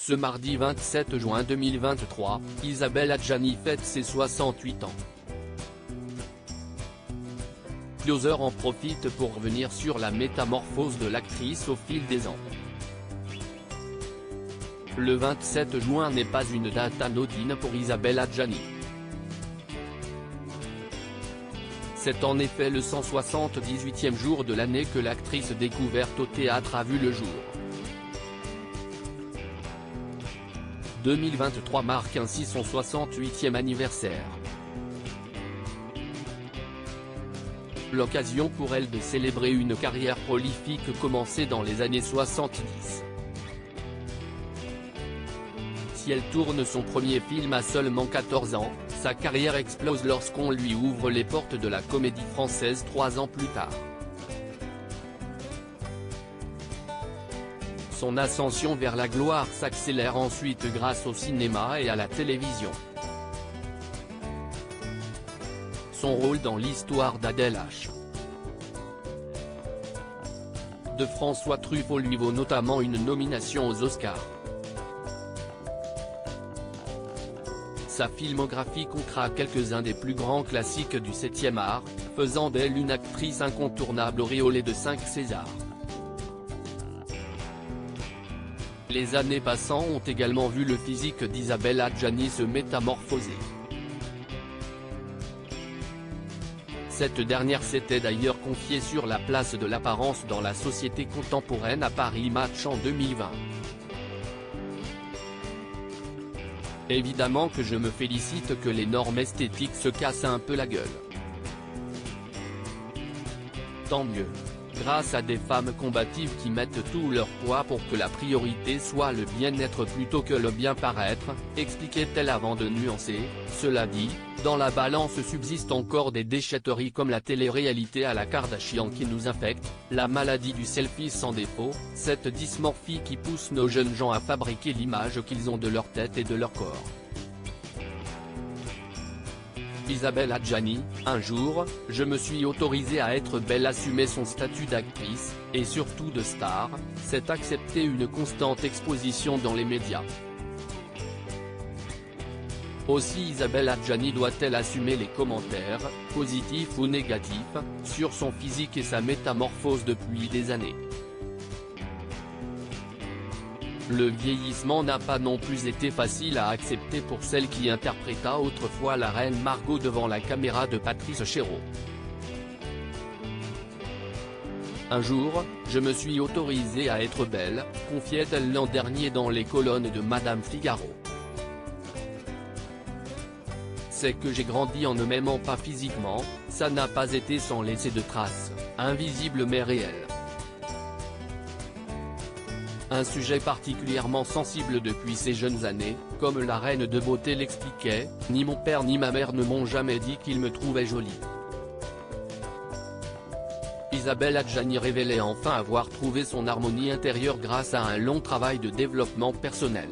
Ce mardi 27 juin 2023, Isabelle Adjani fête ses 68 ans. Closer en profite pour revenir sur la métamorphose de l'actrice au fil des ans. Le 27 juin n'est pas une date anodine pour Isabelle Adjani. C'est en effet le 178e jour de l'année que l'actrice découverte au théâtre a vu le jour. 2023 marque ainsi son 68e anniversaire. L'occasion pour elle de célébrer une carrière prolifique commencée dans les années 70. Si elle tourne son premier film à seulement 14 ans, sa carrière explose lorsqu'on lui ouvre les portes de la comédie française 3 ans plus tard. Son ascension vers la gloire s'accélère ensuite grâce au cinéma et à la télévision. Son rôle dans l'histoire d'Adèle H. de François Truffaut lui vaut notamment une nomination aux Oscars. Sa filmographie comptera quelques-uns des plus grands classiques du 7e art, faisant d'elle une actrice incontournable auréolée de 5 Césars. Les années passant ont également vu le physique d'Isabelle Adjani se métamorphoser. Cette dernière s'était d'ailleurs confiée sur la place de l'apparence dans la société contemporaine à Paris Match en 2020. Évidemment que je me félicite que les normes esthétiques se cassent un peu la gueule. Tant mieux. Grâce à des femmes combatives qui mettent tout leur poids pour que la priorité soit le bien-être plutôt que le bien paraître, expliquait-elle avant de nuancer. Cela dit, dans la balance subsistent encore des déchetteries comme la télé-réalité à la Kardashian qui nous infecte, la maladie du selfie sans défaut, cette dysmorphie qui pousse nos jeunes gens à fabriquer l'image qu'ils ont de leur tête et de leur corps. Isabelle Adjani, un jour, je me suis autorisée à être belle. Assumer son statut d'actrice, et surtout de star, c'est accepter une constante exposition dans les médias. Aussi Isabelle Adjani doit-elle assumer les commentaires, positifs ou négatifs, sur son physique et sa métamorphose depuis des années. Le vieillissement n'a pas non plus été facile à accepter pour celle qui interpréta autrefois la reine Margot devant la caméra de Patrice Chéreau. Un jour, je me suis autorisée à être belle, confiait-elle l'an dernier dans les colonnes de Madame Figaro. C'est que j'ai grandi en ne m'aimant pas physiquement, ça n'a pas été sans laisser de traces, invisibles mais réelles. Un sujet particulièrement sensible depuis ces jeunes années, comme la reine de beauté l'expliquait, ni mon père ni ma mère ne m'ont jamais dit qu'ils me trouvaient jolie. Isabelle Adjani révélait enfin avoir trouvé son harmonie intérieure grâce à un long travail de développement personnel.